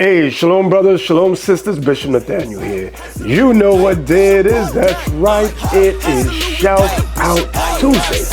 Hey, shalom brothers, shalom sisters, Bishop Nathaniel here. You know what day it is, that's right, it is Shout Out Tuesday.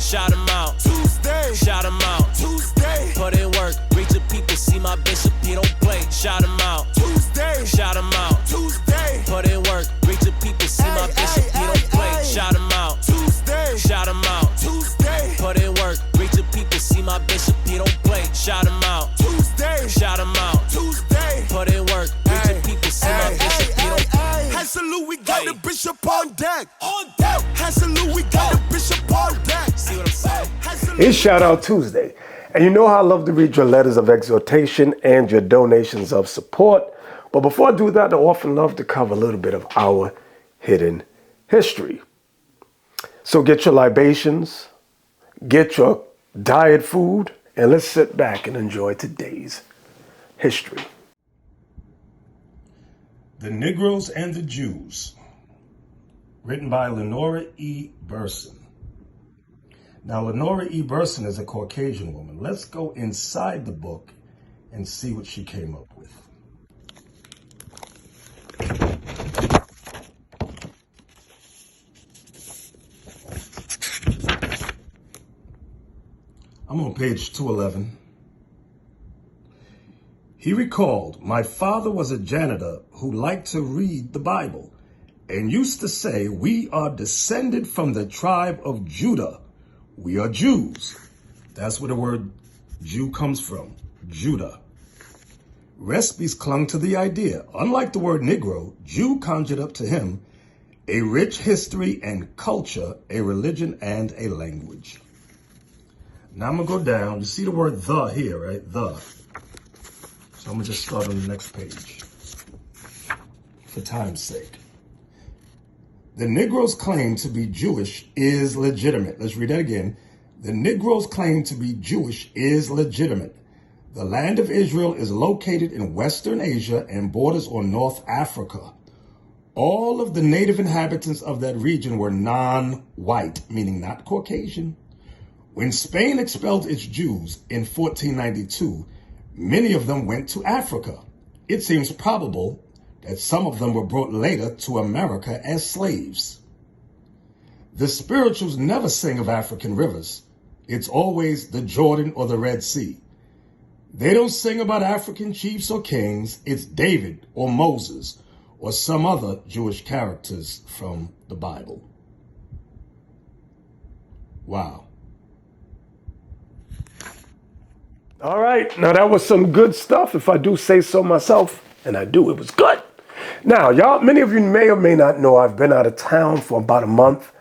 Shout him out, Tuesday. Shout him out, Tuesday. Put in work, reach the people, see my bishop, he don't play. Shout him out, Tuesday. Shout him out, Tuesday. Put in work, reach the people, see my bishop, he don't play. Shout him out, Tuesday. Shout him out, Tuesday. Put in work, reach the people, see my bishop, he don't play. Shout him out, Tuesday. Shout him out, Tuesday. Put in work, reach the people, see my bishop, he don't play. Hey, salute, we got the bishop on deck. On deck. Hey, salute, we got the bishop on deck. See what I'm saying? It's Shout Out Tuesday. And you know how I love to read your letters of exhortation and your donations of support. But before I do that, I often love to cover a little bit of our hidden history. So get your libations, get your diet food, and let's sit back and enjoy today's history. The Negroes and the Jews, written by Lenora E. Burson. Now, Lenora E. Burson is a Caucasian woman. Let's go inside the book and see what she came up with. I'm on page 211. He recalled, my father was a janitor who liked to read the Bible and used to say, we are descended from the tribe of Judah. We are Jews. That's where the word Jew comes from, Judah. Recipes clung to the idea. Unlike the word Negro, Jew conjured up to him a rich history and culture, a religion and a language. Now I'm gonna go down. You see the word the here, right? The. So I'm gonna just start on the next page for time's sake. The Negroes' claim to be Jewish is legitimate. Let's read that again. The Negroes' claim to be Jewish is legitimate. The land of Israel is located in Western Asia and borders on North Africa. All of the native inhabitants of that region were non-white, meaning not Caucasian. When Spain expelled its Jews in 1492, many of them went to Africa. It seems probable that some of them were brought later to America as slaves. The spirituals never sing of African rivers. It's always the Jordan or the Red Sea. They don't sing about African chiefs or kings. It's David or Moses or some other Jewish characters from the Bible. Wow. All right, now that was some good stuff, if I do say so myself, and I do, it was good. Now, y'all, many of you may or may not know I've been out of town for about a month,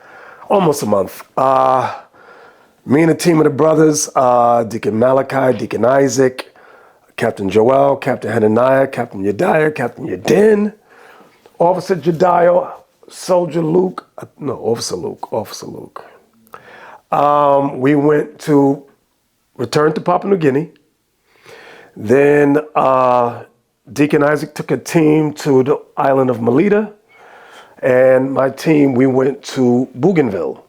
almost a month. Me and a team of the brothers, Deacon Malachi, Deacon Isaac, Captain Joel, Captain Hananiah, Captain Yediah, Captain Yedin, Officer Jediah, Officer Luke. We went to return to Papua New Guinea. Then Deacon Isaac took a team to the island of Melita. And my team, we went to Bougainville.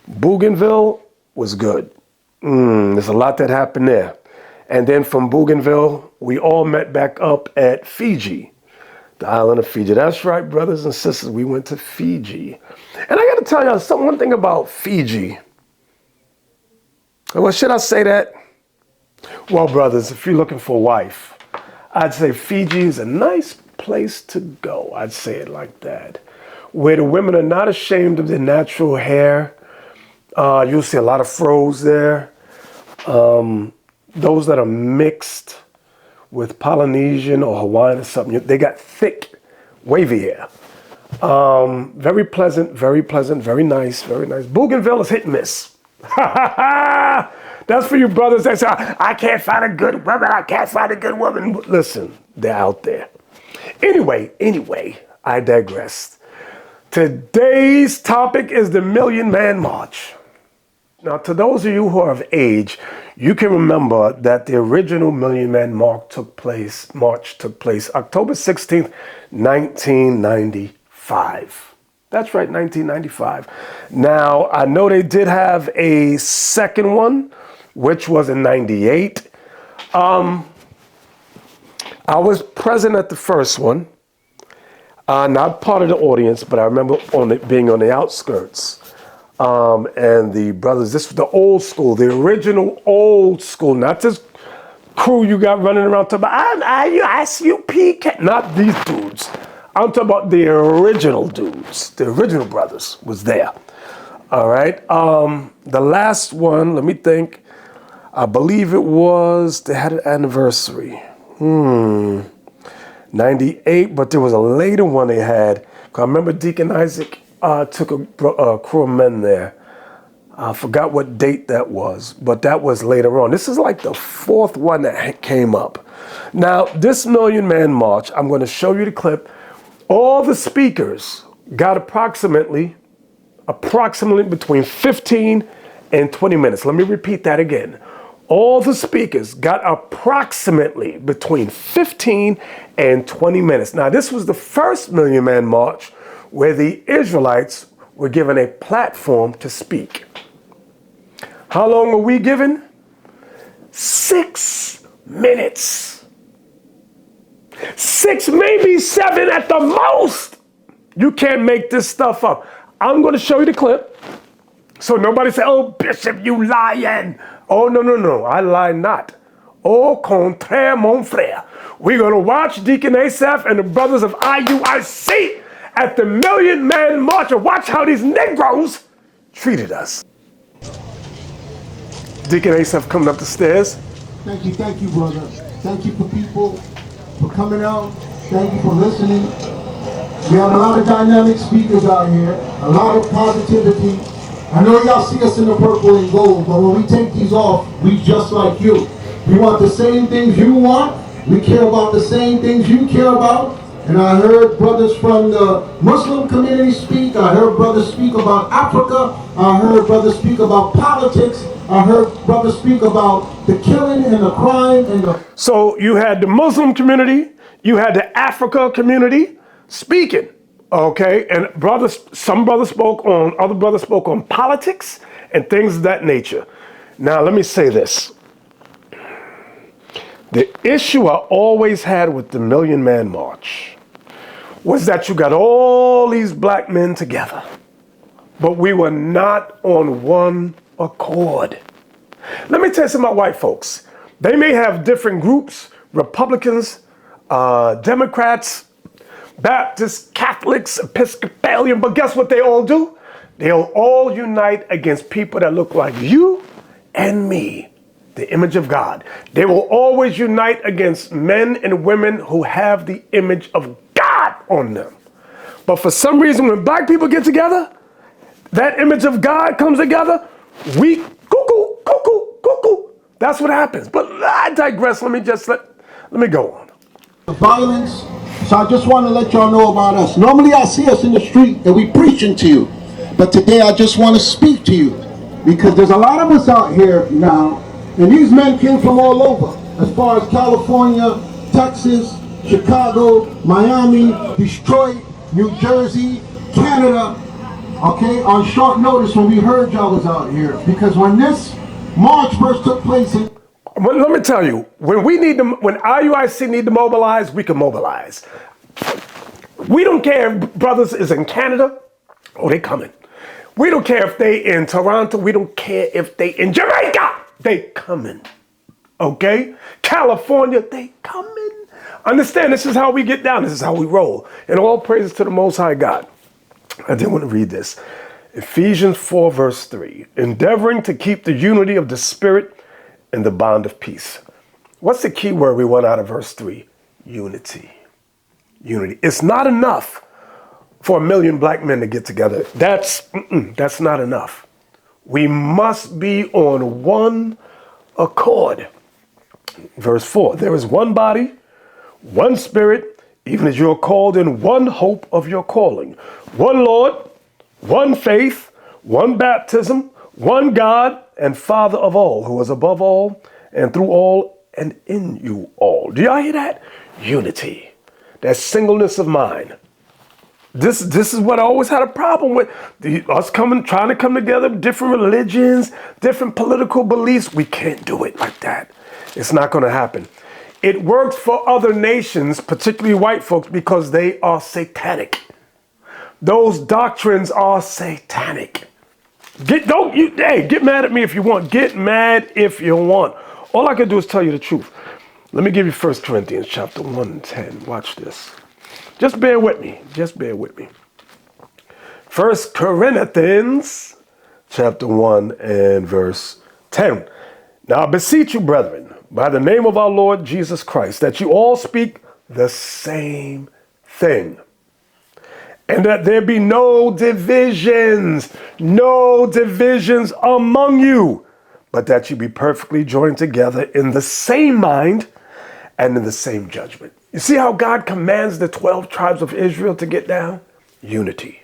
Bougainville was good. There's a lot that happened there. And then from Bougainville, we all met back up at Fiji, the island of Fiji. That's right, brothers and sisters, we went to Fiji. And I got to tell y'all one thing about Fiji. Well, should I say that? Well, brothers, if you're looking for a wife, I'd say Fiji is a nice place to go. I'd say it like that. Where the women are not ashamed of their natural hair. You'll see a lot of fros there. Those that are mixed with Polynesian or Hawaiian or something, they got thick, wavy hair. Very pleasant, very nice, very nice. Bougainville is hit and miss. That's for you brothers that say, I can't find a good woman, Listen, they're out there. Anyway, I digress. Today's topic is the Million Man March. Now, to those of you who are of age, you can remember that the original Million Man March took place October 16th, 1995. That's right, 1995. Now, I know they did have a second one, which was in 98. I was present at the first one. Not part of the audience, but I remember being on the outskirts. And the brothers, this was the old school, the original old school, not this crew you got running around talking about, IUSUP, not these dudes. I'm talking about the original dudes, the original brothers was there. All right. The last one, let me think. I believe it was, they had an anniversary. 98, but there was a later one they had. I remember Deacon Isaac took a crew of men there. I forgot what date that was, but that was later on. This is like the fourth one that came up. Now, this Million Man March, I'm going to show you the clip. All the speakers got approximately between 15 and 20 minutes. Let me repeat that again. All the speakers got approximately between 15 and 20 minutes. Now, this was the first Million Man March where the Israelites were given a platform to speak. How long were we given? 6 minutes. 6, maybe 7 at the most. You can't make this stuff up. I'm going to show you the clip. So nobody say, oh, Bishop, you lying. Oh, no, I lie not. Au contraire, mon frère. We're going to watch Deacon Asaph and the brothers of IUIC at the Million Man March and watch how these Negroes treated us. Deacon Asaph coming up the stairs. Thank you, brother. Thank you for people for coming out. Thank you for listening. We have a lot of dynamic speakers out here, a lot of positivity. I know y'all see us in the purple and gold, but when we take these off, we just like you. We want the same things you want. We care about the same things you care about. And I heard brothers from the Muslim community speak. I heard brothers speak about Africa. I heard brothers speak about politics. I heard brothers speak about the killing and the crime and the... So you had the Muslim community, you had the Africa community speaking. Okay, and some brothers spoke on, other brothers spoke on politics and things of that nature. Now, let me say this. The issue I always had with the Million Man March was that you got all these black men together, but we were not on one accord. Let me tell you something about white folks. They may have different groups, Republicans, Democrats, Baptists, Catholics, Episcopalian, but guess what they all do? They'll all unite against people that look like you and me, the image of God. They will always unite against men and women who have the image of God on them. But for some reason, when black people get together, that image of God comes together, we cuckoo, cuckoo, cuckoo. That's what happens. But I digress. Let me go on. The violence. So I just want to let y'all know about us. Normally I see us in the street and we preaching to you. But today I just want to speak to you. Because there's a lot of us out here now. And these men came from all over. As far as California, Texas, Chicago, Miami, Detroit, New Jersey, Canada. Okay, on short notice when we heard y'all was out here. Because when this march first took place in... Well, let me tell you, when IUIC need to mobilize, we can mobilize. We don't care if brothers is in Canada, they coming. We don't care if they in Toronto, we don't care if they in Jamaica, they coming. Okay? California, they coming. Understand, this is how we get down, this is how we roll. And all praises to the Most High God. I did want to read this. Ephesians 4 verse 3, endeavoring to keep the unity of the Spirit and the bond of peace. What's the key word we want out of verse 3? Unity. Unity. It's not enough for 1 million black men to get together. That's not enough. We must be on one accord. Verse 4, there is one body, one Spirit, even as you are called in one hope of your calling. One Lord, one faith, one baptism, One God and Father of all, who is above all and through all and in you all. Do y'all hear that? Unity. That singleness of mind. This is what I always had a problem with. Us trying to come together, different religions, different political beliefs. We can't do it like that. It's not going to happen. It works for other nations, particularly white folks, because they are satanic. Those doctrines are satanic. Get mad at me if you want. Get mad if you want. All I can do is tell you the truth. Let me give you 1 Corinthians chapter 1:10. Watch this. Just bear with me. Just bear with me. 1 Corinthians chapter 1 and verse 10. Now I beseech you, brethren, by the name of our Lord Jesus Christ, that you all speak the same thing, and that there be no divisions among you, but that you be perfectly joined together in the same mind and in the same judgment. You see how God commands the 12 tribes of Israel to get down? Unity.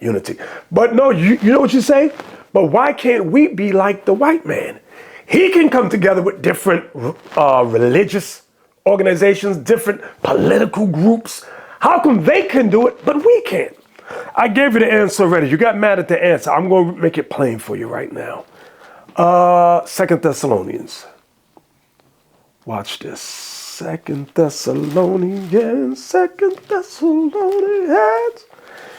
Unity. But no, you know what you say? But why can't we be like the white man? He can come together with different religious organizations, different political groups. How come they can do it, but we can't? I gave you the answer already. You got mad at the answer. I'm going to make it plain for you right now. 2 Thessalonians. Watch this. 2 Thessalonians.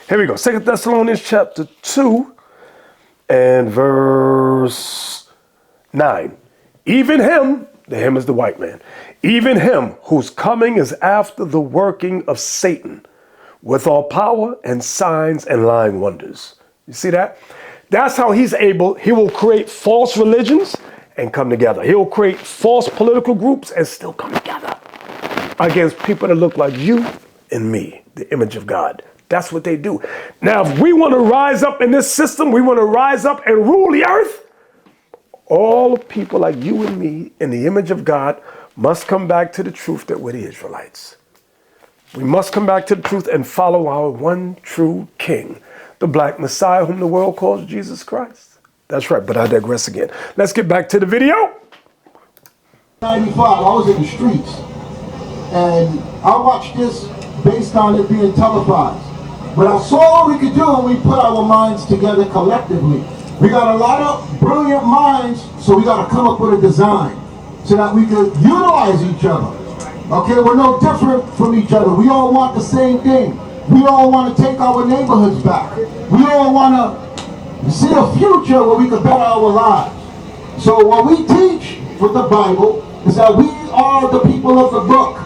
Here we go. 2 Thessalonians chapter 2 and verse 9. Even him, the him is the white man, even him whose coming is after the working of Satan, with all power and signs and lying wonders. You see that? That's how he will create false religions and come together. He'll create false political groups and still come together against people that look like you and me, the image of God. That's what they do. Now, if we want to rise up in this system, we want to rise up and rule the earth, all people like you and me in the image of God must come back to the truth that we're the Israelites. We must come back to the truth and follow our one true King, the black Messiah whom the world calls Jesus Christ. That's right, but I digress again. Let's get back to the video. 95, I was in the streets, and I watched this based on it being televised. But I saw what we could do, and we put our minds together collectively. We got a lot of brilliant minds, so we got to come up with a design so that we could utilize each other. Okay, we're no different from each other. We all want the same thing. We all want to take our neighborhoods back. We all want to see a future where we can better our lives. So what we teach with the Bible is that we are the people of the book.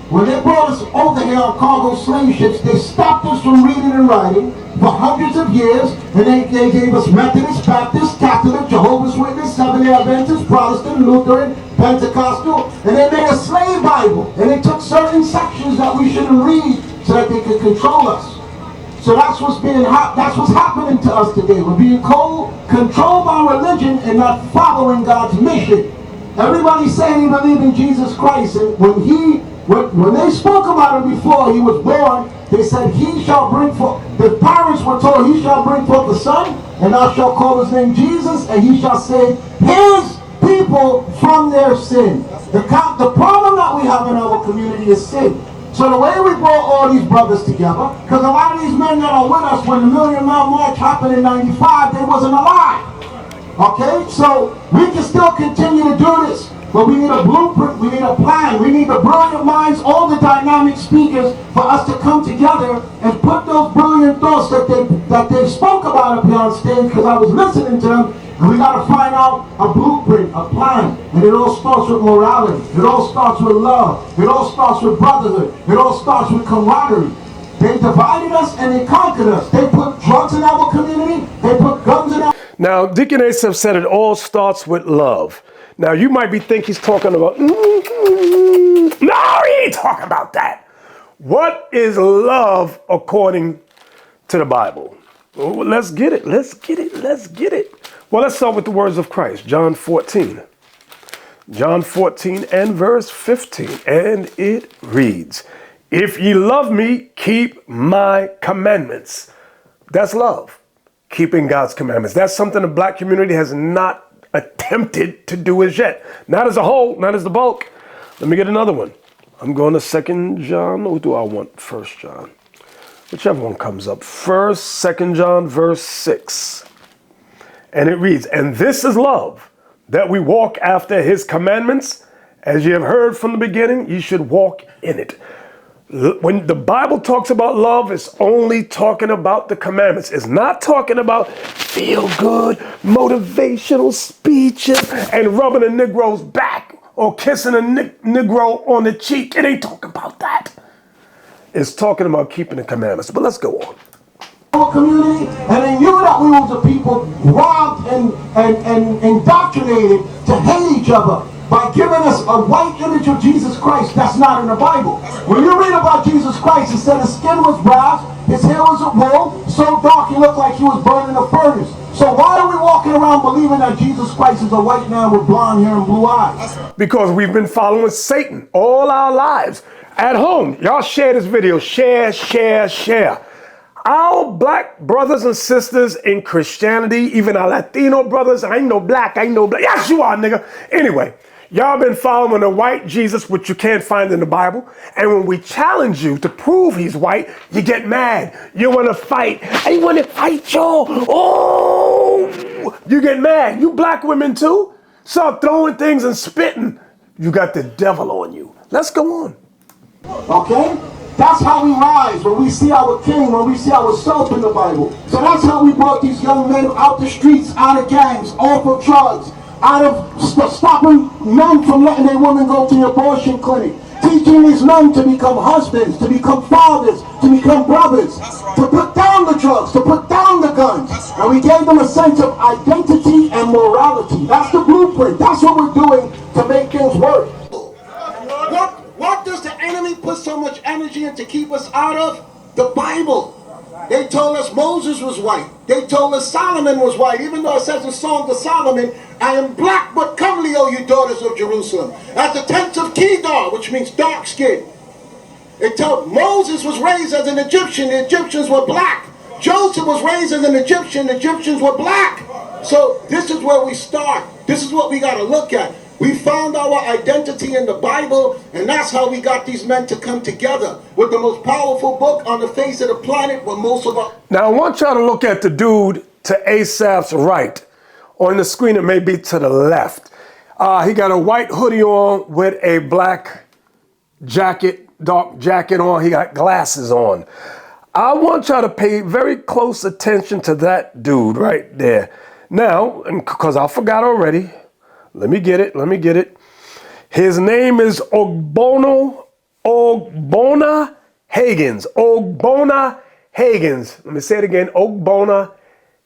When they brought us over here on cargo slave ships, they stopped us from reading and writing for hundreds of years, and they gave us Methodist, Baptist, Catholic, Jehovah's Witness, Seventh-day Adventist, Protestant, Lutheran, Pentecostal, and they made a slave Bible, and they took certain sections that we shouldn't read so that they could control us. So that's what's happening to us today. We're being controlled by religion and not following God's mission. Everybody's saying he believes in Jesus Christ, and when they spoke about him before he was born, they said he shall bring forth. The parents were told he shall bring forth the son, and thou shalt call his name Jesus, and he shall save his people from their sin. The problem that we have in our community is sin. So the way we brought all these brothers together, because a lot of these men that are with us when the Million Mile March happened in 95, they wasn't alive. Okay, so we can still continue to do this, but we need a blueprint, we need a plan, we need the brilliant minds, all the dynamic speakers for us to come together and put those brilliant thoughts that they spoke about up here on stage, because I was listening to them. And we got to find out a blueprint, a plan. And it all starts with morality. It all starts with love. It all starts with brotherhood. It all starts with camaraderie. They divided us and they conquered us. They put drugs in our community. They put guns in our... Now, Deacon Asaph said it all starts with love. Now, you might be thinking he's talking about... No, he ain't talking about that. What is love according to the Bible? Well, let's get it. Let's get it. Let's get it. Well, let's start with the words of Christ. John 14. John 14 and verse 15. And it reads, if ye love me, keep my commandments. That's love. keeping God's commandments. That's something the black community has not attempted to do as yet. Not as a whole, not as the bulk. Let me get another one. I'm going to 2 John, or do I want 1 John? Whichever one comes up. 2 John, verse 6. And it reads, and this is love, that we walk after his commandments. As you have heard from the beginning, you should walk in it. When the Bible talks about love, it's only talking about the commandments. It's not talking about feel-good, motivational speeches and rubbing a Negro's back or kissing a Negro on the cheek. It ain't talking about that. It's talking about keeping the commandments. But let's go on. Our community, and they knew that we was a people robbed and indoctrinated to hate each other by giving us a white image of Jesus Christ. That's not in the Bible. When you read about Jesus Christ, it said his skin was brass, his hair was a wool, so dark he looked like he was burning in a furnace. So why are we walking around believing that Jesus Christ is a white man with blonde hair and blue eyes? Because we've been following Satan all our lives. At home, y'all share this video. Share, share, share. Our black brothers and sisters in Christianity, even our Latino brothers, I ain't no black, I ain't no black. Yes, you are, nigga. Anyway, y'all been following a white Jesus, which you can't find in the Bible. And when we challenge you to prove he's white, you get mad. You want to fight. I want to fight y'all. Oh, you get mad. You black women too. Start throwing things and spitting. You got the devil on you. Let's go on. Okay? That's how we rise when we see our king, when we see ourselves in the Bible. So that's how we brought these young men out the streets, out of gangs, off of drugs, out of stopping men from letting their women go to the abortion clinic, teaching these men to become husbands, to become fathers, to become brothers, to put down the drugs, to put down the guns. And we gave them a sense of identity and morality. That's the blueprint. That's what we're doing to make things work. What does the enemy put so much energy in to keep us out of? The Bible. They told us Moses was white. They told us Solomon was white. Even though it says in Song of Solomon, I am black but comely, O you daughters of Jerusalem. At the tents of Kedar, which means dark skin. It told Moses was raised as an Egyptian. The Egyptians were black. Joseph was raised as an Egyptian. The Egyptians were black. So this is where we start. This is what we got to look at. We found our identity in the Bible, and that's how we got these men to come together with the most powerful book on the face of the planet. Where most of us. Now I want y'all to look at the dude to Asaph's right. On the screen, it may be to the left. He got a white hoodie on with a black jacket, dark jacket on. He got glasses on. I want y'all to pay very close attention to that dude right there. Now, because I forgot already. Let me get it. His name is Ogbona Hagens. Ogbona Hagens. Let me say it again. Ogbona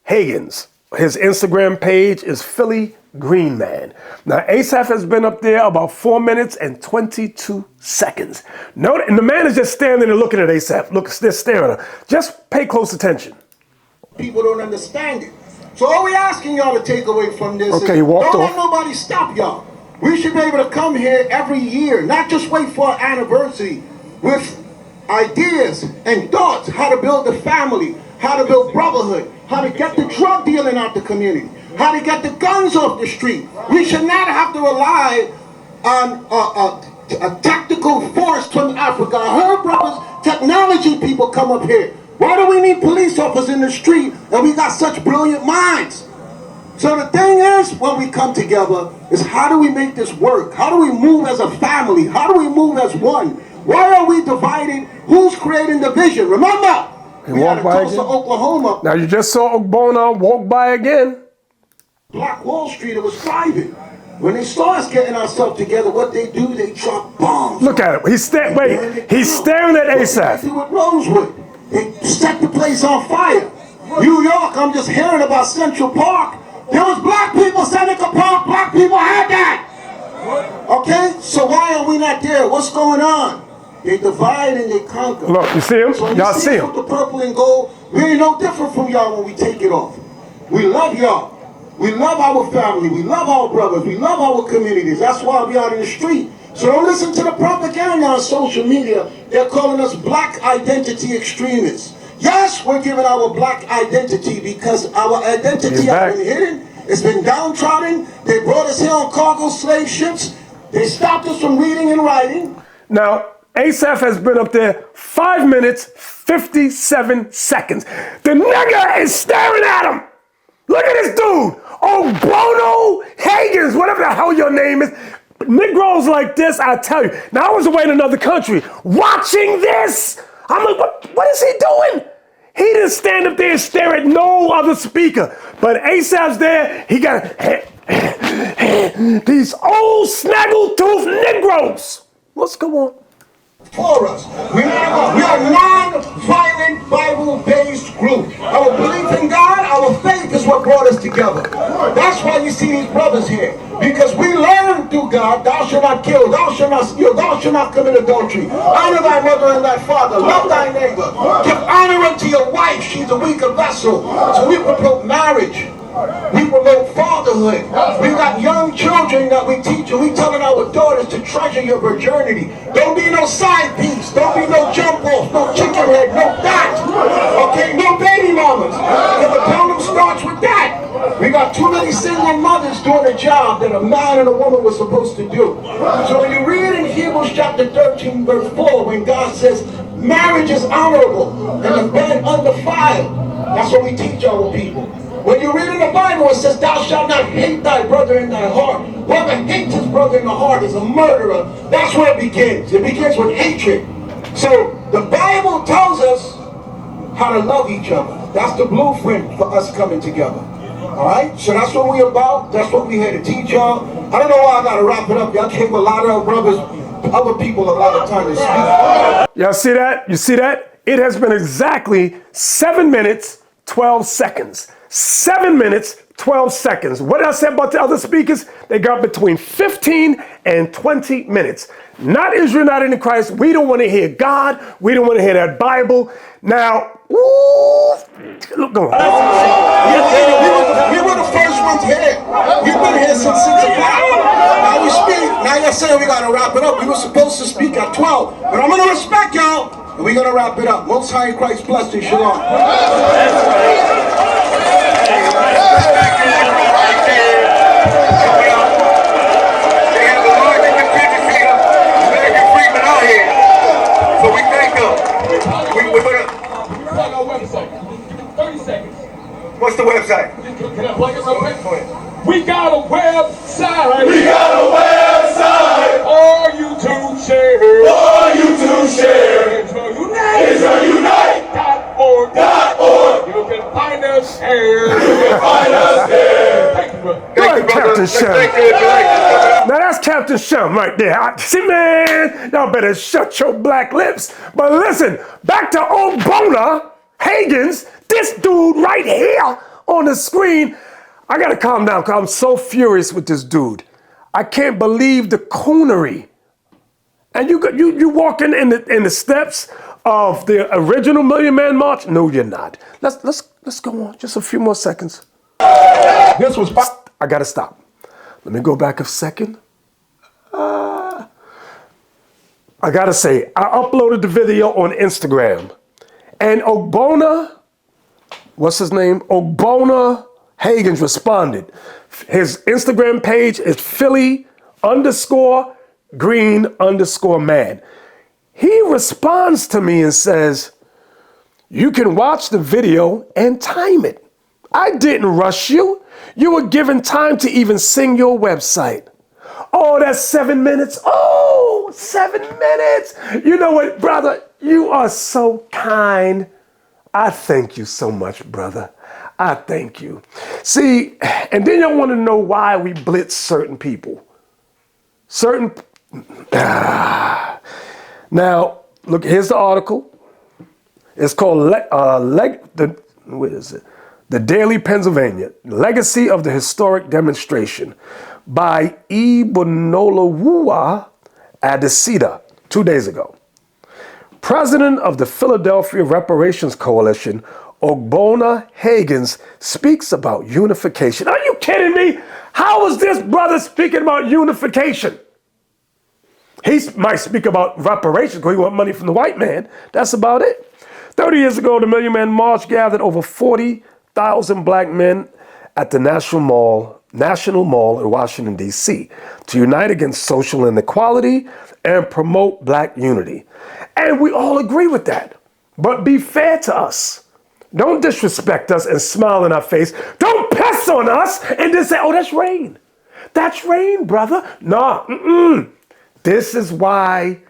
Hagens. His Instagram page is Philly Green Man. Now, Asaph has been up there about 4 minutes and 22 seconds. Note, and the man is just standing and looking at Asaph. Look, they're staring at him. Just pay close attention. People don't understand it. So all we asking y'all to take away from this is he walked don't off. let nobody stop y'all. We should be able to come here every year, not just wait for our anniversary, with ideas and thoughts, how to build the family, how to build brotherhood, how to get the drug dealing out the community, how to get the guns off the street. We should not have to rely on a tactical force from Africa. I heard brothers, technology people come up here. Why do we need police officers in the street and we got such brilliant minds? So the thing is, when we come together, is how do we make this work? How do we move as a family? How do we move as one? Why are we divided? Who's creating division? Remember, we had a Tulsa, Oklahoma. Now you just saw Ogbona walk by again. Black Wall Street, it was private. When they saw us getting ourselves together, what they do, they drop bombs. Look at him. He's staring at Asaph. They do with Rosewood. They set the place on fire. New York, I'm just hearing about Central Park. There was black people, Seneca Park, black people had that. Okay, so why are we not there? What's going on? They divide and they conquer. Look, you see him? So Y'all see him? With the purple and gold, we ain't no different from y'all when we take it off. We love y'all. We love our family. We love our brothers. We love our communities. That's why we out in the street. So don't listen to the propaganda on social media. They're calling us black identity extremists. Yes, we're giving our black identity because our identity has been hidden. It's been downtrodden. They brought us here on cargo slave ships. They stopped us from reading and writing. Now, Asaph has been up there 5 minutes, 57 seconds. The nigga is staring at him. Look at this dude. Ebono, Hagens, whatever the hell your name is. Negroes like this, I tell you. Now, I was away in another country watching this. I'm like, what is he doing? He didn't stand up there and stare at no other speaker. But Asaph's there. He got these old snaggle-toothed Negroes. What's going on? For us. We are a non-violent Bible-based group. Our belief in God, our faith is what brought us together. That's why you see these brothers here. Because we learned through God, thou shalt not kill, thou shalt not steal, thou shalt not commit adultery. Honor thy mother and thy father. Love thy neighbor. Give honor unto your wife. She's a weaker vessel. So we promote marriage. We promote fatherhood. We got young children that we teach, and we telling our daughters to treasure your virginity. Don't be no side piece. Don't be no jump off, no chicken head, no that. Okay, no baby mamas. And the problem starts with that. We got too many single mothers doing a job that a man and a woman were supposed to do. So when you read in Hebrews chapter 13, verse 4, when God says marriage is honorable and the bed undefiled, that's what we teach our people. When you read in the Bible, it says, thou shalt not hate thy brother in thy heart. Whoever hates his brother in the heart is a murderer. That's where it begins. It begins with hatred. So the Bible tells us how to love each other. That's the blueprint for us coming together. All right? So that's what we're about. That's what we're here to teach y'all. I don't know why I got to wrap it up. Y'all gave a lot of our brothers, other people, a lot of time to speak. Y'all see that? You see that? It has been exactly 7 minutes, 12 seconds. 7 minutes, 12 seconds. What did I say about the other speakers? They got between 15 and 20 minutes. Not Israelite in Christ. We don't want to hear God. We don't want to hear that Bible. Now, look, go on. We were the first ones here. We've been here since 6 o'clock. Now we speak. Now you're saying we got to wrap it up. We were supposed to speak at 12. But I'm going to respect y'all. And we're going to wrap it up. Most High in Christ blessed and shalom. What's the website? Can I plug it real quick? We got a website. We got a website. For you to share. For you to share. Israelunite.org. You can find us here. You can find us there. Thank you, brother. Go ahead, Captain Shum. Now that's Captain Shum right there. See, man, y'all better shut your black lips. But listen, back to Ebono, Hagens, this dude right here on the screen. I gotta calm down because I'm so furious with this dude. I can't believe the coonery. And you walking in the steps of the original Million Man March? No, you're not. Let's go on. Just a few more seconds. This was. I gotta stop. Let me go back a second. I gotta say, I uploaded the video on Instagram, and Ebono, what's his name? Ebono Hagens responded. His Instagram page is Philly_green_man. He responds to me and says, you can watch the video and time it. I didn't rush you. You were given time to even sing your website. Oh, that's 7 minutes. Oh, 7 minutes. You know what, brother? You are so kind. I thank you so much, brother. I thank you. See, and then y'all want to know why we blitz certain people. Now, look, here's the article. It's called The Daily Pennsylvania, Legacy of the Historic Demonstration by Ebono Adesida, 2 days ago. President of the Philadelphia Reparations Coalition, Ebono Hagens, speaks about unification. Are you kidding me? How is this brother speaking about unification? He might speak about reparations because he wants money from the white man. That's about it. 30 years ago, the Million Man March gathered over 40,000 black men at the National Mall in Washington, D.C. to unite against social inequality and promote black unity. And we all agree with that. But be fair to us. Don't disrespect us and smile in our face. Don't piss on us and then say, oh, that's rain. That's rain, brother. Nah, This is why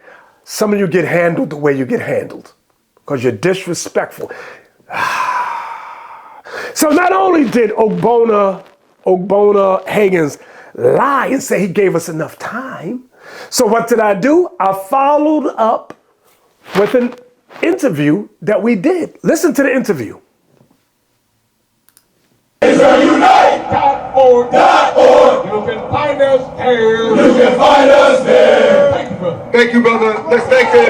some of you get handled the way you get handled. Because you're disrespectful. So not only did Ebono Hagens lie and say he gave us enough time. So what did I do? I followed up with an interview that we did. Listen to the interview. Israelite.org. You can find us there. You can find us there. Thank you, brother. Thank you, brother. Let's thank you.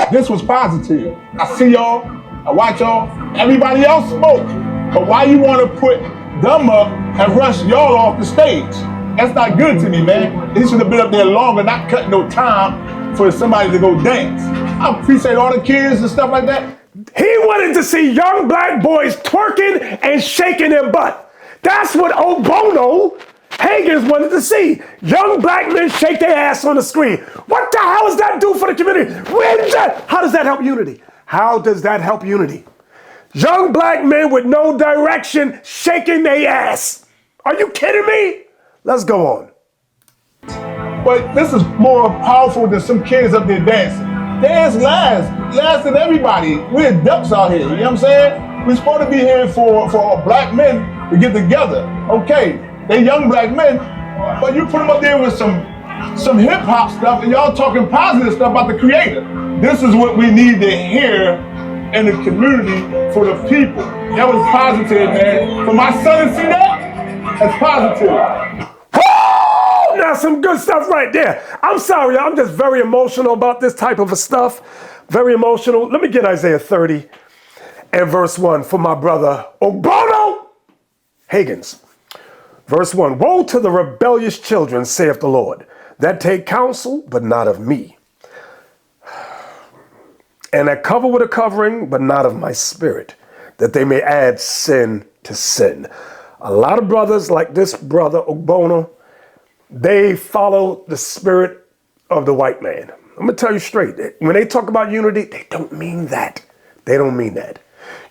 This was positive. I see y'all. I watch y'all. Everybody else spoke. But why you want to put them up and rush y'all off the stage? That's not good to me, man. He should have been up there longer, not cutting no time for somebody to go dance. I appreciate all the kids and stuff like that. He wanted to see young black boys twerking and shaking their butt. That's what Ebono Hagens wanted to see. Young black men shake their ass on the screen. What the hell does that do for the community? How does that help unity? How does that help unity? Young black men with no direction shaking their ass. Are you kidding me? Let's go on. But this is more powerful than some kids up there dancing. Dance lasts than everybody. We're adults out here, you know what I'm saying? We're supposed to be here for black men to get together. Okay, they're young black men, but you put them up there with some hip hop stuff and y'all talking positive stuff about the creator. This is what we need to hear in the community for the people. That was positive, man. For my son to see that, that's positive. Now some good stuff right there. I'm sorry, I'm just very emotional about this type of stuff. Very emotional. Let me get Isaiah 30 and verse 1 for my brother Ebono Hagens. Verse 1, woe to the rebellious children, saith the Lord, that take counsel, but not of me, and that cover with a covering, but not of my spirit, that they may add sin to sin. A lot of brothers like this brother Ebono, they follow the spirit of the white man. I'm going to tell you straight. When they talk about unity, they don't mean that. They don't mean that.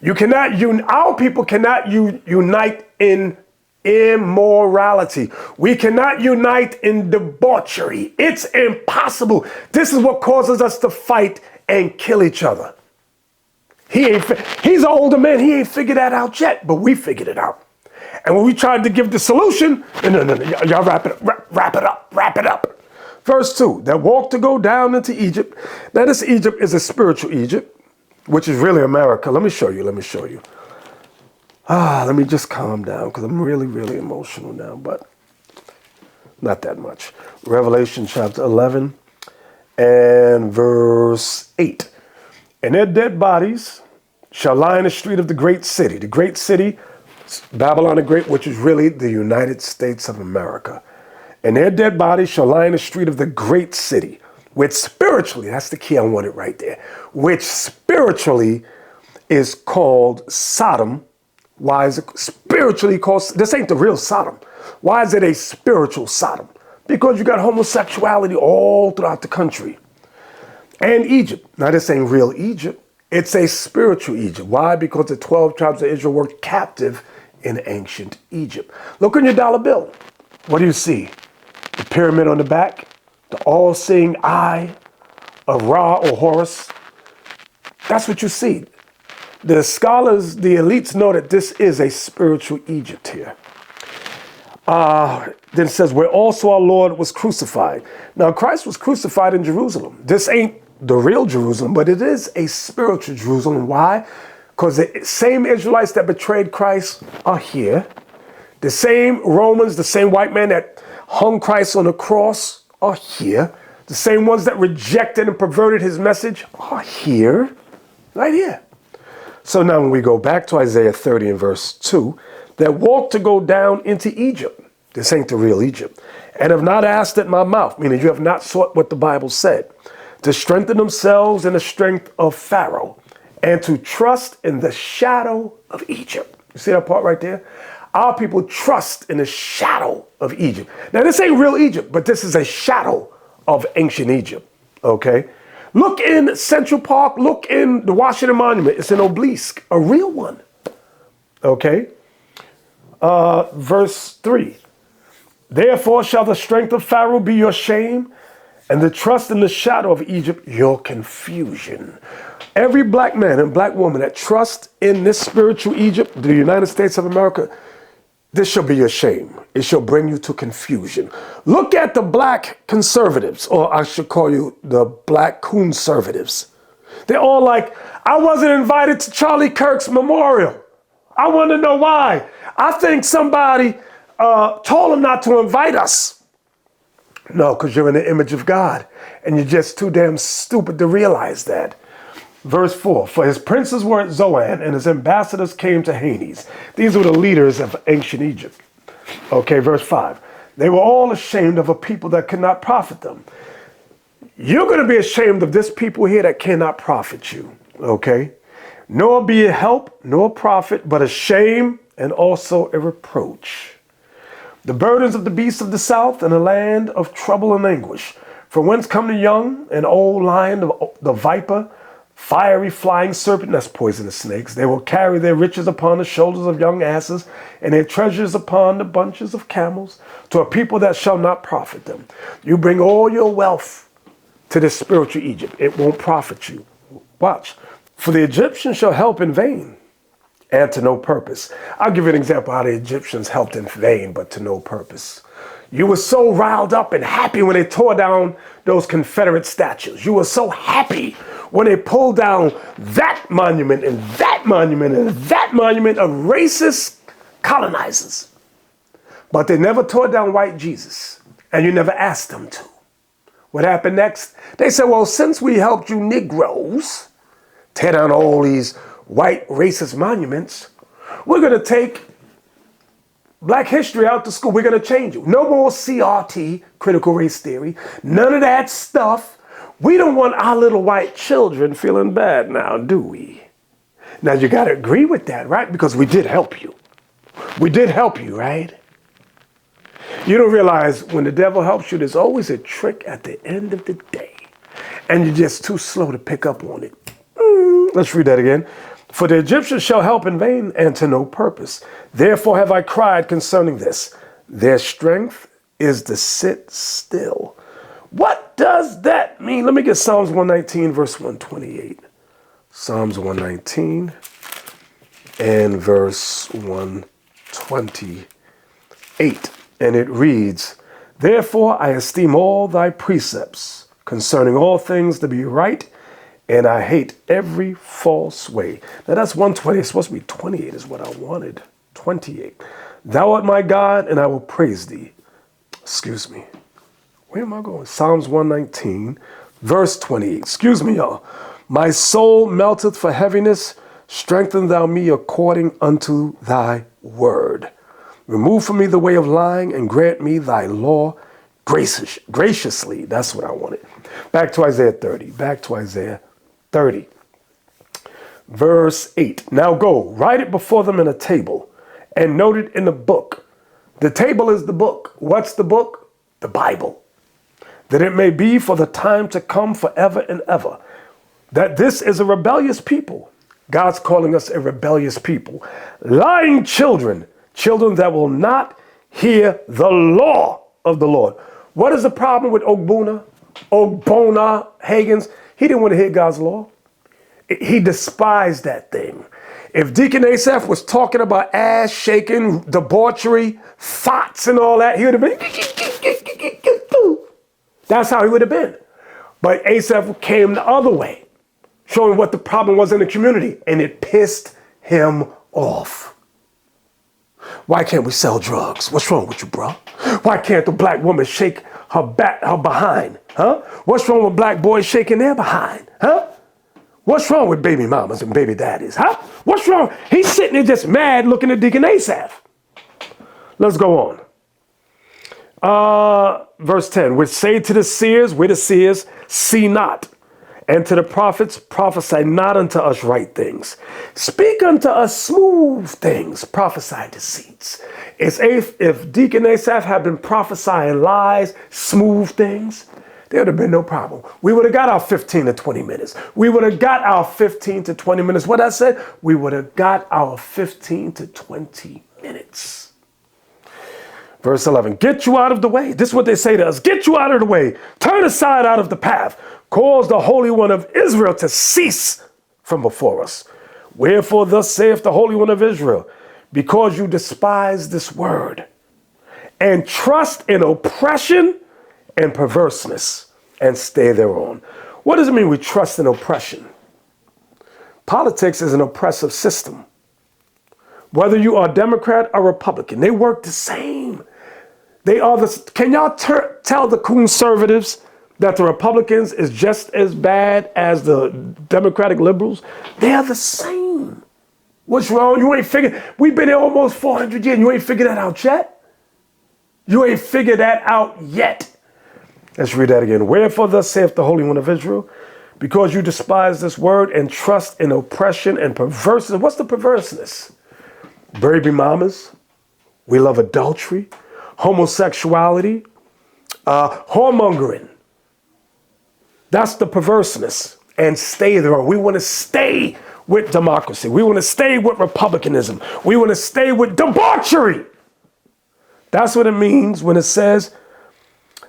You cannot, our people cannot unite in immorality. We cannot unite in debauchery. It's impossible. This is what causes us to fight and kill each other. He's an older man. He ain't figured that out yet, but we figured it out. And when we tried to give the solution, no, y'all wrap it up. Verse 2, that walk to go down into Egypt. Now this Egypt is a spiritual Egypt, which is really America. Let me show you. Let me just calm down because I'm really, really emotional now, but not that much. Revelation chapter 11 and verse 8. And their dead bodies shall lie in the street of the great city. The great city, Babylon the Great, which is really the United States of America. And their dead bodies shall lie in the street of the great city, which spiritually, that's the key, I want it right there, which spiritually is called Sodom. Why is it spiritually called? This ain't the real Sodom. Why is it a spiritual Sodom? Because you got homosexuality all throughout the country. And Egypt. Now this ain't real Egypt. It's a spiritual Egypt. Why? Because the 12 tribes of Israel were captive in ancient Egypt. Look on your dollar bill. What do you see? The pyramid on the back, the all-seeing eye of Ra or Horus. That's what you see. The scholars, the elites know that this is a spiritual Egypt here. Then it says, where also our Lord was crucified. Now, Christ was crucified in Jerusalem. This ain't the real Jerusalem, but it is a spiritual Jerusalem. Why? Because the same Israelites that betrayed Christ are here. The same Romans, the same white man that hung Christ on the cross are here. The same ones that rejected and perverted his message are here, right here. So now when we go back to Isaiah 30 and verse 2, that walk to go down into Egypt. This ain't the real Egypt. And have not asked at my mouth, meaning you have not sought what the Bible said, to strengthen themselves in the strength of Pharaoh, and to trust in the shadow of Egypt. You see that part right there? Our people trust in the shadow of Egypt. Now, this ain't real Egypt, but this is a shadow of ancient Egypt, okay? Look in Central Park, look in the Washington Monument. It's an obelisk, a real one, okay? Verse 3. Therefore shall the strength of Pharaoh be your shame, and the trust in the shadow of Egypt your confusion. Every black man and black woman that trusts in this spiritual Egypt, the United States of America, this shall be your shame. It shall bring you to confusion. Look at the black conservatives, or I should call you the black conservatives. They're all like, I wasn't invited to Charlie Kirk's memorial. I want to know why. I think somebody told them not to invite us. No, because you're in the image of God, and you're just too damn stupid to realize that. Verse 4, for his princes were at Zoan, and his ambassadors came to Hanes. These were the leaders of ancient Egypt. Okay, verse 5, they were all ashamed of a people that could not profit them. You're going to be ashamed of this people here that cannot profit you, okay? Nor be a help, nor profit, but a shame and also a reproach. The burdens of the beasts of the south and a land of trouble and anguish. From whence come the young and old lion, the viper, fiery flying serpent, that's poisonous snakes. They will carry their riches upon the shoulders of young asses, and their treasures upon the bunches of camels, to a people that shall not profit them. You bring all your wealth to this spiritual Egypt. It won't profit you. Watch. For the Egyptians shall help in vain, and to no purpose. I'll give you an example how the Egyptians helped in vain, but to no purpose. You were so riled up and happy when they tore down those Confederate statues. You were so happy when they pulled down that monument and that monument and that monument of racist colonizers. But they never tore down white Jesus, and you never asked them to. What happened next? They said, well, since we helped you Negroes tear down all these white racist monuments, we're going to take Black history out to school. We're going to change it. No more CRT, critical race theory. None of that stuff. We don't want our little white children feeling bad now, do we? Now, you got to agree with that, right? Because we did help you. We did help you, right? You don't realize when the devil helps you, there's always a trick at the end of the day. And you're just too slow to pick up on it. Let's read that again. For the Egyptians shall help in vain and to no purpose. Therefore have I cried concerning this. Their strength is to sit still. What does that mean? Let me get Psalms 119, verse 128. Psalms 119 and verse 128. And it reads, therefore I esteem all thy precepts concerning all things to be right, and I hate every false way. Now that's 120. It's supposed to be 28 is what I wanted. 28. Thou art my God, and I will praise thee. Excuse me. Where am I going? Psalms 119, verse 28. Excuse me, y'all. My soul melteth for heaviness. Strengthen thou me according unto thy word. Remove from me the way of lying, and grant me thy law graciously. That's what I wanted. Back to Isaiah 30. Back to Isaiah 30. Verse 8. Now go, write it before them in a table, and note it in the book. The table is the book. What's the book? The Bible. That it may be for the time to come forever and ever. That this is a rebellious people. God's calling us a rebellious people. Lying children. Children that will not hear the law of the Lord. What is the problem with Ebono, Hagens? He didn't want to hear God's law. He despised that thing. If Deacon Asaph was talking about ass shaking, debauchery, thoughts and all that, he would have been, that's how he would have been. But Asaph came the other way, showing what the problem was in the community, and it pissed him off. Why can't we sell drugs? What's wrong with you, bro? Why can't the black woman shake her behind? Huh? What's wrong with black boys shaking their behind? Huh? What's wrong with baby mamas and baby daddies? Huh? What's wrong? He's sitting there just mad looking at Deacon Asaph. Let's go on. Verse 10, which say to the seers, we're the seers, see not, And to the prophets, prophesy not unto us right things. Speak unto us smooth things, prophesy deceits. If Deacon Asaph had been prophesying lies, smooth things, there would have been no problem. We would have got our 15 to 20 minutes. We would have got our 15 to 20 minutes. What I said, we would have got our 15 to 20 minutes. Verse 11, get you out of the way. This is what they say to us. Get you out of the way. Turn aside out of the path. Cause the Holy One of Israel to cease from before us. Wherefore thus saith the Holy One of Israel, because you despise this word and trust in oppression and perverseness and stay thereon. What does it mean we trust in oppression? Politics is an oppressive system. Whether you are Democrat or Republican, they work the same. They are the. Can y'all tell the conservatives that the Republicans is just as bad as the Democratic liberals? They are the same. What's wrong? You ain't figured. We've been here almost 400 years. You ain't figured that out yet? You ain't figured that out yet. Let's read that again. Wherefore thus saith the Holy One of Israel, because you despise this word and trust in oppression and perverseness. What's the perverseness? Baby mamas. We love adultery, homosexuality, whoremongering. That's the perverseness. And stay there. We want to stay with democracy. We want to stay with republicanism. We want to stay with debauchery. That's what it means when it says,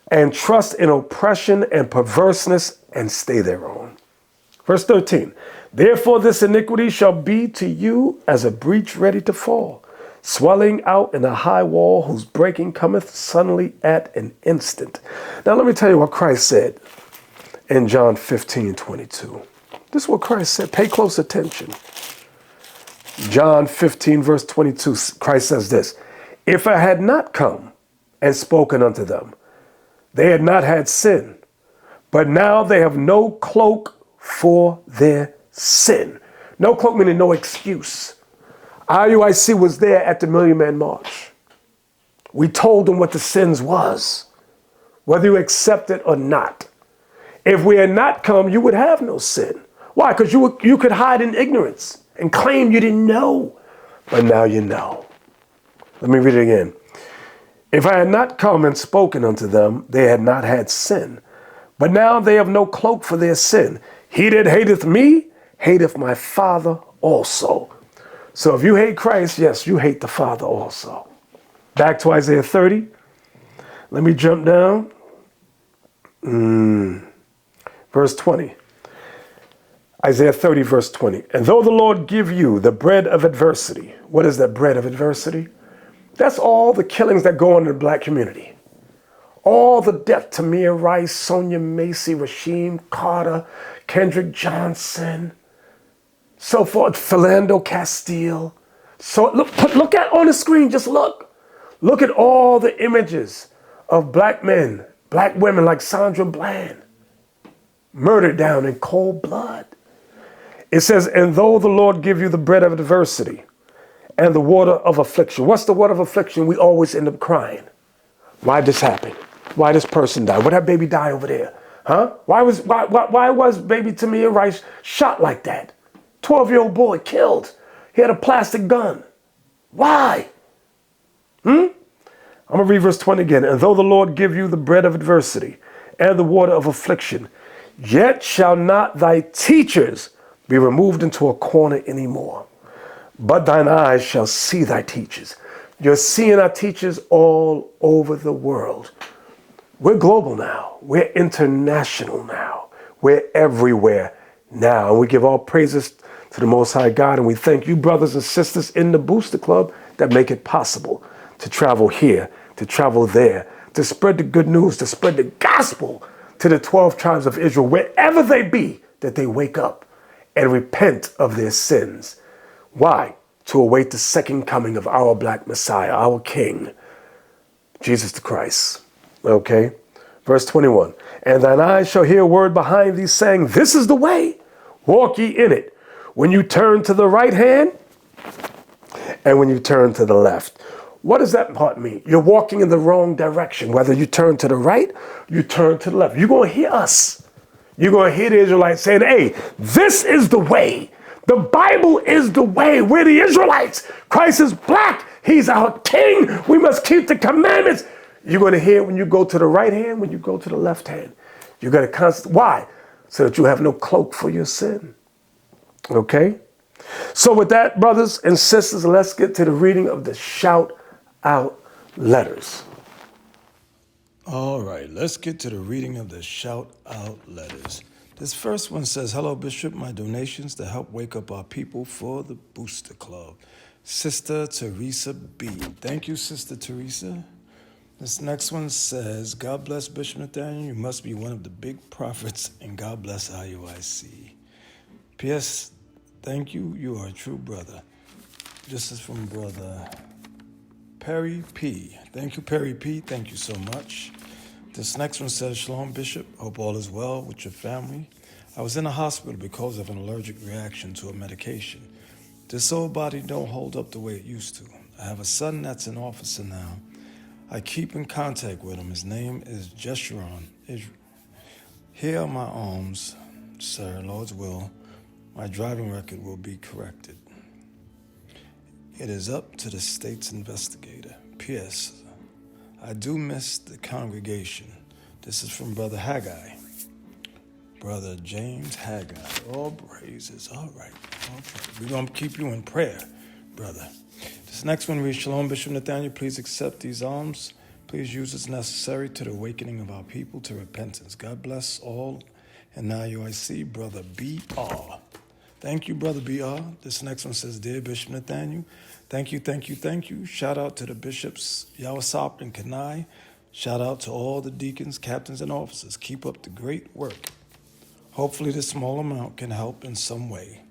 and trust in oppression and perverseness and stay thereon. Verse 13, therefore this iniquity shall be to you as a breach ready to fall, swelling out in a high wall whose breaking cometh suddenly at an instant. Now let me tell you what Christ said in John 15:22. This is what Christ said. Pay close attention. John 15 verse 22, Christ says this, if I had not come and spoken unto them, they had not had sin, but now they have no cloak for their sin. No cloak meaning no excuse. IUIC was there at the Million Man March. We told them what the sins was, whether you accept it or not. If we had not come, you would have no sin. Why? Because you could hide in ignorance and claim you didn't know, but now you know. Let me read it again. If I had not come and spoken unto them, they had not had sin. But now they have no cloak for their sin. He that hateth me, hateth my Father also. So if you hate Christ, yes, you hate the Father also. Back to Isaiah 30. Let me jump down. Verse 20. Isaiah 30, verse 20. And though the Lord give you the bread of adversity. What is that bread of adversity? That's all the killings that go on in the black community. All the death, Tamir Rice, Sonia Macy, Rasheem Carter, Kendrick Johnson, so forth, Philando Castile. So look at on the screen, just look. Look at all the images of black men, black women like Sandra Bland, murdered down in cold blood. It says, and though the Lord give you the bread of adversity and the water of affliction. What's the water of affliction? We always end up crying. Why this happened? Why this person died? Why that baby die over there? Huh? Why was baby Tamir Rice shot like that? 12-year-old boy killed. He had a plastic gun. Why? I'm going to read verse 20 again. And though the Lord give you the bread of adversity and the water of affliction, yet shall not thy teachers be removed into a corner anymore. But thine eyes shall see thy teachers. You're seeing our teachers all over the world. We're global now. We're international now. We're everywhere now. And we give all praises to the Most High God. And we thank you, brothers and sisters in the Booster Club, that make it possible to travel here, to travel there, to spread the good news, to spread the gospel to the 12 tribes of Israel, wherever they be, that they wake up and repent of their sins. Why? To await the second coming of our black Messiah, our King, Jesus the Christ. Okay? Verse 21. And thine eyes shall hear a word behind thee saying, this is the way, walk ye in it. When you turn to the right hand and when you turn to the left. What does that part mean? You're walking in the wrong direction. Whether you turn to the right, you turn to the left. You're going to hear us. You're going to hear the Israelites saying, hey, this is the way. The Bible is the way. We're the Israelites. Christ is black. He's our king. We must keep the commandments. You're going to hear when you go to the right hand, when you go to the left hand. You're going to why? So that you have no cloak for your sin. Okay? So with that, brothers and sisters, let's get to the reading of the shout out letters. All right, let's get to the reading of the shout out letters. This first one says, hello, Bishop, my donations to help wake up our people for the Booster Club. Sister Teresa B. Thank you, Sister Teresa. This next one says, God bless Bishop Nathaniel. You must be one of the big prophets, and God bless IUIC. P.S. Thank you. You are a true brother. This is from Brother Perry P. Thank you, Perry P. Thank you so much. This next one says, Shalom, Bishop. Hope all is well with your family. I was in a hospital because of an allergic reaction to a medication. This old body don't hold up the way it used to. I have a son that's an officer now. I keep in contact with him. His name is Jeshurun. Here are my alms, sir, Lord's will. My driving record will be corrected. It is up to the state's investigator. P.S. I do miss the congregation. This is from Brother Haggai. Brother James Haggai. All praises. All right. We're going to keep you in prayer, brother. This next one reads, Shalom, Bishop Nathaniel. Please accept these alms. Please use as necessary to the awakening of our people to repentance. God bless all. And now I see Brother B.R. Thank you, Brother B.R. This next one says, Dear Bishop Nathaniel, thank you, thank you, thank you. Shout out to the bishops, Asaph and Kenai. Shout out to all the deacons, captains, and officers. Keep up the great work. Hopefully this small amount can help in some way.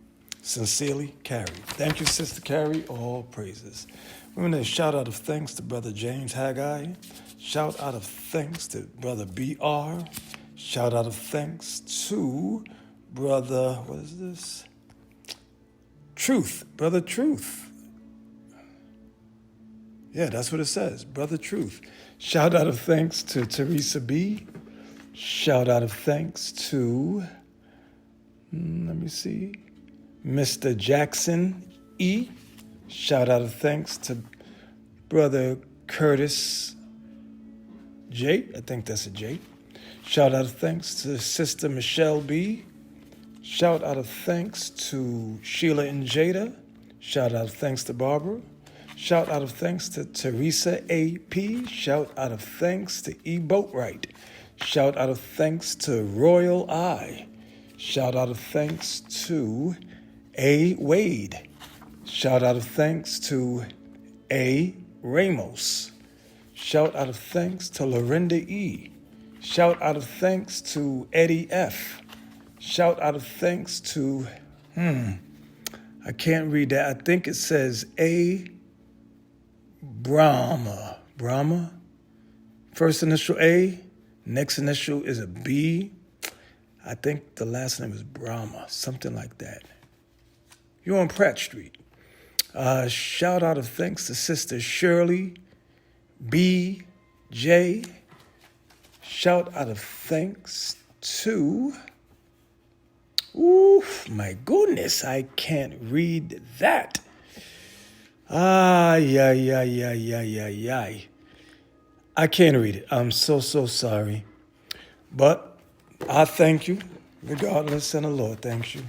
Sincerely, Carrie. Thank you, Sister Carrie. All praises. We're going to shout out of thanks to Brother James Haggai. Shout out of thanks to Brother B.R. Shout out of thanks to Brother, what is this? Truth. Brother Truth. Yeah, that's what it says. Brother Truth. Shout out of thanks to Teresa B. Shout out of thanks to, let me see, Mr. Jackson E. Shout out of thanks to Brother Curtis J. I think that's a J. Shout out of thanks to Sister Michelle B. Shout out of thanks to Sheila and Jada. Shout out of thanks to Barbara. Shout out of thanks to Teresa A.P. Shout out of thanks to E. Boatwright. Shout out of thanks to Royal I. Shout out of thanks to A. Wade. Shout out of thanks to A. Ramos. Shout out of thanks to Lorinda E. Shout out of thanks to Eddie F. Shout out of thanks to, I can't read that. I think it says A. Brahma. Brahma? First initial A, next initial is a B. I think the last name is Brahma, something like that. You're on Pratt Street. Shout out of thanks to Sister Shirley B. J. Shout out of thanks to, oof, my goodness, I can't read that. I can't read it. I'm so sorry. But I thank you, regardless, and the Lord thanks you.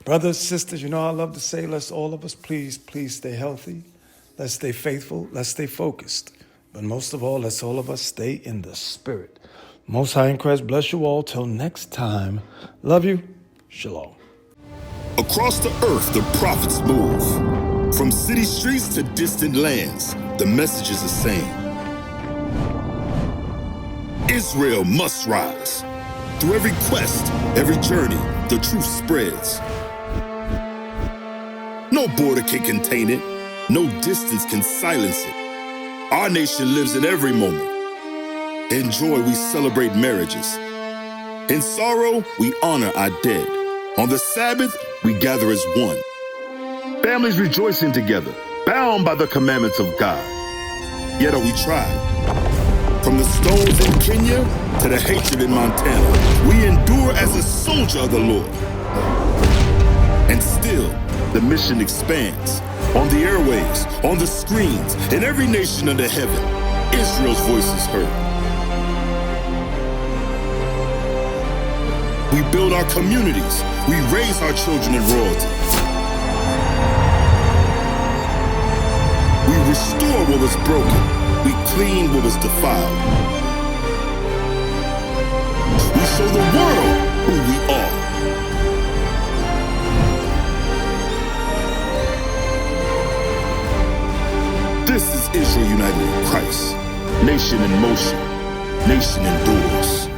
Brothers, sisters, you know I love to say, let's all of us please stay healthy. Let's stay faithful. Let's stay focused. But most of all, let's all of us stay in the spirit. Most High in Christ bless you all. Till next time. Love you. Shalom. Across the earth, the prophets move. From city streets to distant lands, the message is the same. Israel must rise. Through every quest, every journey, the truth spreads. No border can contain it. No distance can silence it. Our nation lives in every moment. In joy, we celebrate marriages. In sorrow, we honor our dead. On the Sabbath, we gather as one. Families rejoicing together, bound by the commandments of God. Yet are we tried? From the stones in Kenya to the hatred in Montana, we endure as a soldier of the Lord. And still, the mission expands. On the airwaves, on the screens, in every nation under heaven, Israel's voice is heard. We build our communities. We raise our children in royalty. We restore what was broken. We clean what was defiled. We show the world who we are. This is Israel united in Christ. Nation in motion. Nation endures.